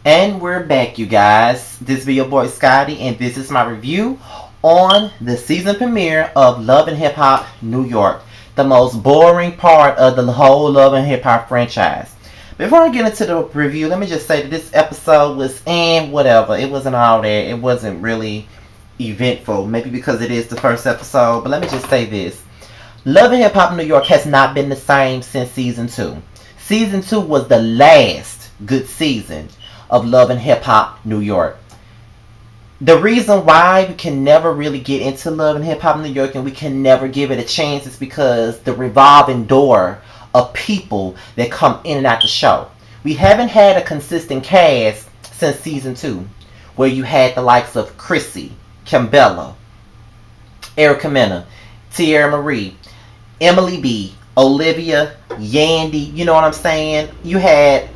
And we're back, you guys. This be your boy Scotty, and this is my review on the season premiere of Love and Hip Hop New York, the most boring part of the whole Love and Hip Hop franchise. Before I get into the review, let me just say that this episode was whatever. It wasn't all that. It wasn't really eventful. Maybe because it is the first episode, but let me just say this. Love and Hip Hop New York has not been the same since season 2. Season 2 was the last good season of Love and Hip Hop New York. The reason why we can never really get into Love and Hip Hop New York and we can never give it a chance is because the revolving door of people that come in and out the show. We haven't had a consistent cast since season 2, where you had the likes of Chrissy, Kimbella, Erica Mena, Tierra Marie, Emily B, Olivia, Yandy, you know what I'm saying? You had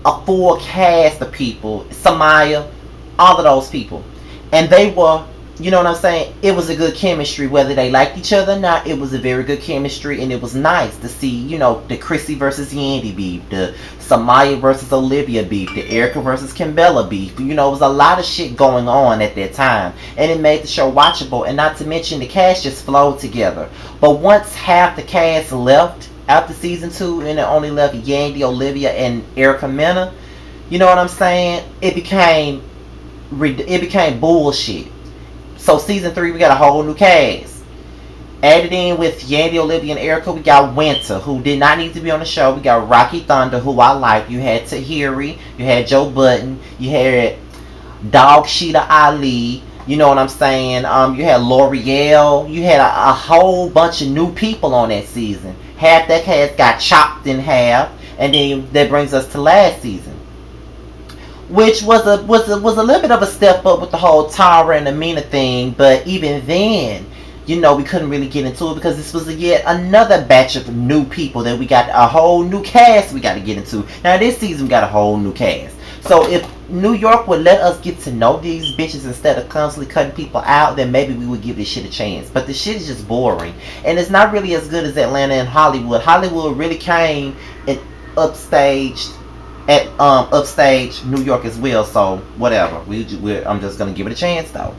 a full cast of people, Samaya, all of those people. And they were, you know what I'm saying? It was a good chemistry, whether they liked each other or not. It was a very good chemistry, and it was nice to see, the Chrissy versus Yandy beef, the Samaya versus Olivia beef, the Erica versus Kimbella beef. It was a lot of shit going on at that time, and it made the show watchable. And not to mention, the cast just flowed together. But once half the cast left after season 2, and it only left Yandy, Olivia, and Erica Mena, you know what I'm saying? It became bullshit. So season 3, we got a whole new cast. Added in with Yandy, Olivia, and Erica, we got Winter, who did not need to be on the show. We got Rocky Thunder, who I like. You had Tahiri, you had Joe Budden, you had Dog Sheeta Ali. You know what I'm saying? You had L'Oreal. You had a whole bunch of new people on that season. Half that cast got chopped in half, and then that brings us to last season, which was a little bit of a step up with the whole Tara and Amina thing. But even then, we couldn't really get into it because this was yet another batch of new people that we got a whole new cast we got to get into. Now this season we got a whole new cast. So if New York would let us get to know these bitches instead of constantly cutting people out, then maybe we would give this shit a chance. But the shit is just boring, and it's not really as good as Atlanta and Hollywood. Hollywood really came and upstaged at upstage New York as well. So whatever, I'm just gonna give it a chance though.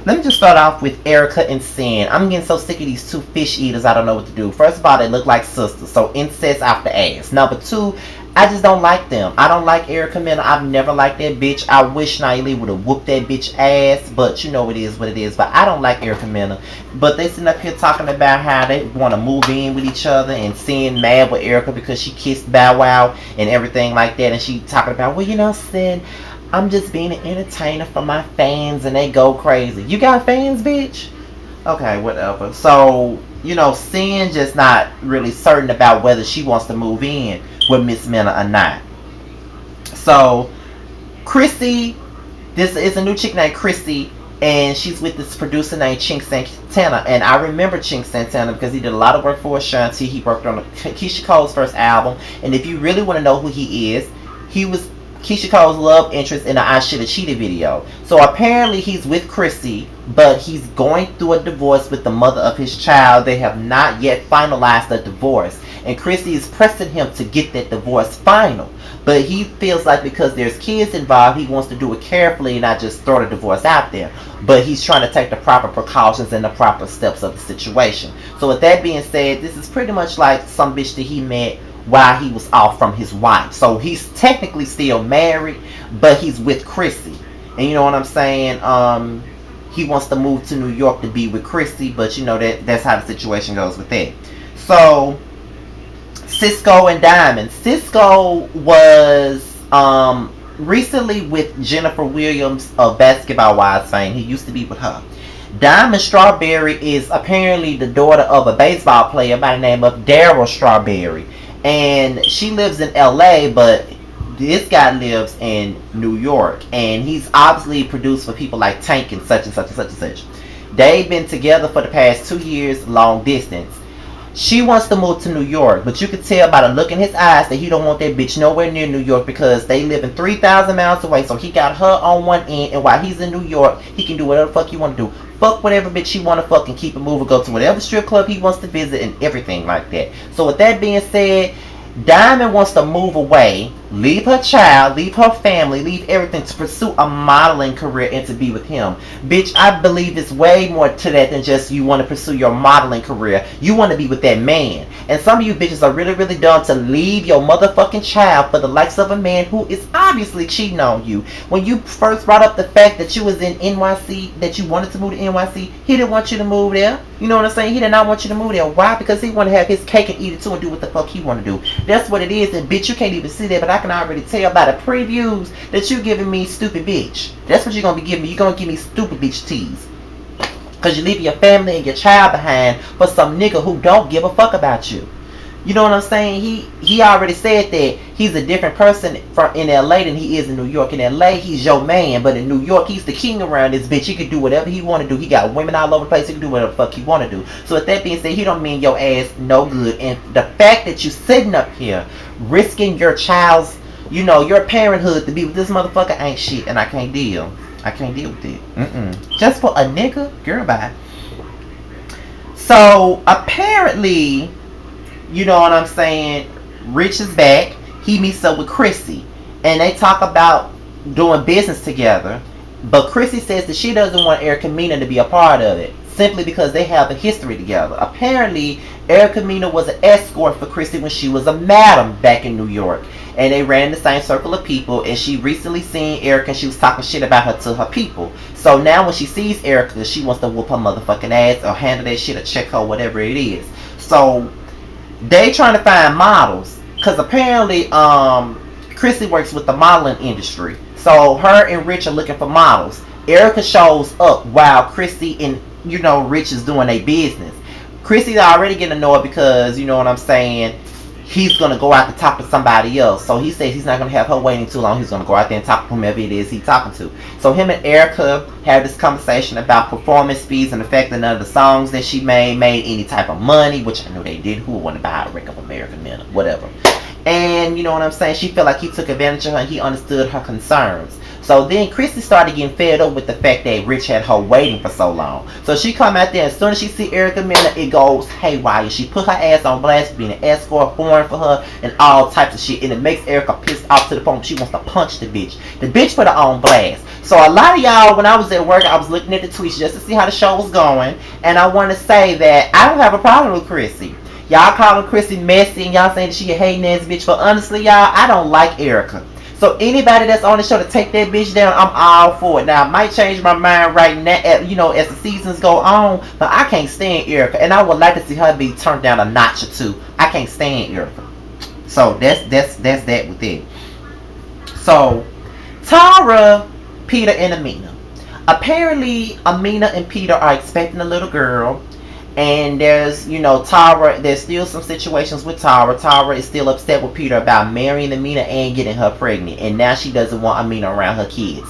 Let me just start off with Erica and Sin. I'm getting so sick of these two fish eaters, I don't know what to do. First of all, they look like sisters, so incest out the ass. Number 2, I just don't like them. I don't like Erica Mena. I've never liked that bitch. I wish Naili would have whooped that bitch ass, but it is what it is. But I don't like Erica Mena. But they sitting up here talking about how they want to move in with each other, and Sin mad with Erica because she kissed Bow Wow and everything like that. And she talking about, well, Sin, I'm just being an entertainer for my fans, and they go crazy. You got fans, bitch? Okay, whatever. So, Sin just not really certain about whether she wants to move in with Miss Mena or not. So, Chrissy, this is a new chick named Chrissy, and she's with this producer named Chink Santana. And I remember Chink Santana because he did a lot of work for Ashanti. He worked on Keisha Cole's first album. And if you really want to know who he is, he was Keisha Cole's love interest in the I Shoulda Cheated video. So apparently he's with Chrissy, but he's going through a divorce with the mother of his child. They have not yet finalized the divorce, and Chrissy is pressing him to get that divorce final. But he feels like because there's kids involved, he wants to do it carefully and not just throw the divorce out there. But he's trying to take the proper precautions and the proper steps of the situation. So with that being said, this is pretty much like some bitch that he met while he was off from his wife. So he's technically still married, but he's with Chrissy. And you know what I'm saying? He wants to move to New York to be with Chrissy, but that's how the situation goes with that. So Cisco and Diamond. Cisco was recently with Jennifer Williams of Basketball Wives fame. He used to be with her. Diamond Strawberry is apparently the daughter of a baseball player by the name of Daryl Strawberry. And she lives in LA, but this guy lives in New York. And he's obviously produced for people like Tank and such and such and such and such. They've been together for the past 2 years, long distance. She wants to move to New York, but you can tell by the look in his eyes that he don't want that bitch nowhere near New York because they live in 3,000 miles away. So he got her on one end, and while he's in New York, he can do whatever the fuck he want to do. Fuck whatever bitch he want to fuck and keep it moving. Go to whatever strip club he wants to visit and everything like that. So with that being said, Diamond wants to move away leave her child, leave her family, leave everything to pursue a modeling career and to be with him. Bitch, I believe it's way more to that than just you want to pursue your modeling career. You want to be with that man. And some of you bitches are really, really dumb to leave your motherfucking child for the likes of a man who is obviously cheating on you. When you first brought up the fact that you was in NYC, that you wanted to move to NYC, he didn't want you to move there. You know what I'm saying? He did not want you to move there. Why? Because he want to have his cake and eat it too and do what the fuck he want to do. That's what it is. And bitch, you can't even see that, but I can already tell by the previews that you giving me stupid bitch. That's what you're going to be giving me. You're going to give me stupid bitch tease. Because you leave your family and your child behind for some nigga who don't give a fuck about you. You know what I'm saying? He already said that he's a different person in LA than he is in New York. In LA, he's your man, but in New York, he's the king around this bitch. He can do whatever he want to do. He got women all over the place. He can do whatever the fuck he want to do. So with that being said, he don't mean your ass no good. And the fact that you sitting up here risking your child's, you know, your parenthood to be with this motherfucker ain't shit. And I can't deal. I can't deal with it. Just for a nigga? Girl, bye. So apparently, you know what I'm saying, Rich is back. He meets up with Chrissy. And they talk about doing business together. But Chrissy says that she doesn't want Erica Mena to be a part of it. Simply because they have a history together. Apparently, Erica Mena was an escort for Chrissy when she was a madam back in New York. And they ran in the same circle of people. And she recently seen Erica and she was talking shit about her to her people. So now when she sees Erica, she wants to whoop her motherfucking ass or handle that shit or check her, whatever it is. So they trying to find models. Because apparently Chrissy works with the modeling industry. So her and Rich are looking for models. Erica shows up while Chrissy and, you know, Rich is doing their business. Chrissy's already getting annoyed because, you know what I'm saying, he's going to go out to talk to somebody else. So he says he's not going to have her waiting too long. He's going to go out there and talk to whomever it is he's talking to. So him and Erica had this conversation about performance fees and the fact that none of the songs that she made any type of money, which I know they did. Who would want to buy a record of American Men? Whatever. And you know what I'm saying, she felt like he took advantage of her and he understood her concerns. So then Chrissy started getting fed up with the fact that Rich had her waiting for so long. So she come out there, as soon as she see Erica Mena, it goes haywire. She put her ass on blast, being an escort, whoring for her, and all types of shit. And it makes Erica pissed off to the point she wants to punch the bitch. The bitch put her on blast. So a lot of y'all, when I was at work, I was looking at the tweets just to see how the show was going. And I want to say that I don't have a problem with Chrissy. Y'all calling Chrissy messy and y'all saying that she a hating ass bitch. But honestly, y'all, I don't like Erica. So anybody that's on the show to take that bitch down, I'm all for it. Now, I might change my mind right now, you know, as the seasons go on. But I can't stand Erica. And I would like to see her be turned down a notch or two. I can't stand Erica. So that's that with it. So, Tara, Peter, and Amina. Apparently, Amina and Peter are expecting a little girl. And there's, you know, Tara, there's still some situations with Tara. Tara is still upset with Peter about marrying Amina and getting her pregnant. And now she doesn't want Amina around her kids.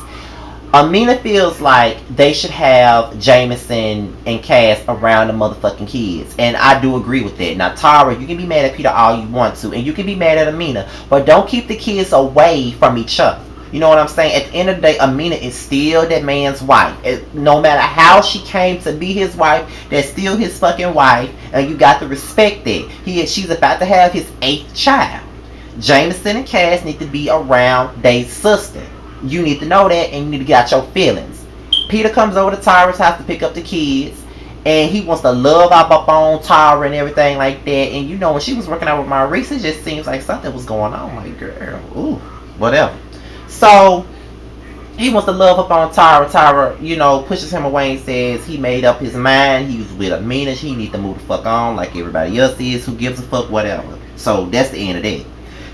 Amina feels like they should have Jameson and Cass around the motherfucking kids. And I do agree with that. Now, Tara, you can be mad at Peter all you want to. And you can be mad at Amina. But don't keep the kids away from each other. You know what I'm saying? At the end of the day, Amina is still that man's wife. No matter how she came to be his wife, that's still his fucking wife. And you got to respect that. She's about to have his 8th child. Jameson and Cass need to be around their sister. You need to know that and you need to get out your feelings. Peter comes over to Tara's house to pick up the kids. And he wants to love up on Tara and everything like that. And you know, when she was working out with Maurice, it just seems like something was going on. Like, girl, ooh, whatever. So, he wants to love up on Tara. Tara, you know, pushes him away and says he made up his mind. He was with Amina. He need to move the fuck on like everybody else is. Who gives a fuck, whatever. So, that's the end of that.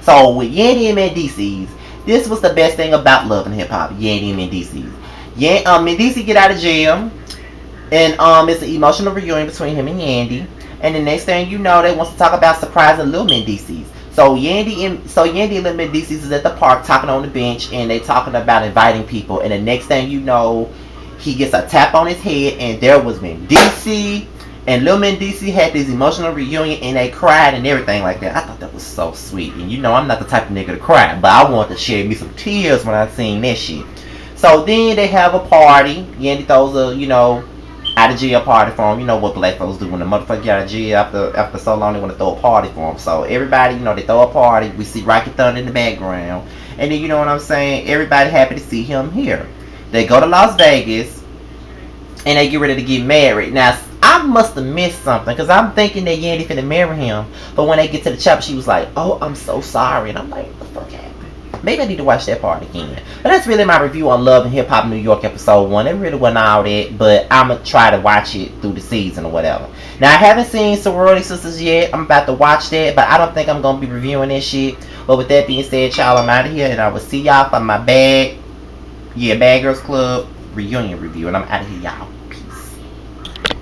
So, with Yandy and Mendeecees, this was the best thing about Love and Hip Hop. Yandy and Mendeecees. Mendeecees get out of jail. And it's an emotional reunion between him and Yandy. And the next thing you know, they want to talk about surprising Lil Mendeecees. So Yandy and Lil Mendeecees is at the park talking on the bench, and they talking about inviting people. And the next thing you know, he gets a tap on his head, and there was Mendeecees, and Lil Mendeecees had this emotional reunion, and they cried and everything like that. I thought that was so sweet. And you know, I'm not the type of nigga to cry, but I wanted to shed me some tears when I seen that shit. So then they have a party. Yandy throws a, you know, Out of jail party for him. You know what black folks do when the motherfucker get out of jail after so long, they want to throw a party for him. So everybody, you know, they throw a party. We see Rocky Thunder in the background, and then you know what I'm saying. Everybody happy to see him here. They go to Las Vegas, and they get ready to get married. Now I must have missed something because I'm thinking that Yandy finna marry him, but when they get to the chapel, she was like, "Oh, I'm so sorry," and I'm like, "What the fuck happened?" Maybe I need to watch that part again. But that's really my review on Love and Hip Hop New York episode 1. It really wasn't all that, but I'm going to try to watch it through the season or whatever. Now, I haven't seen Sorority Sisters yet. I'm about to watch that, but I don't think I'm going to be reviewing this shit. But with that being said, y'all, I'm out of here, and I will see y'all for my Bad Girls Club reunion review, and I'm out of here, y'all.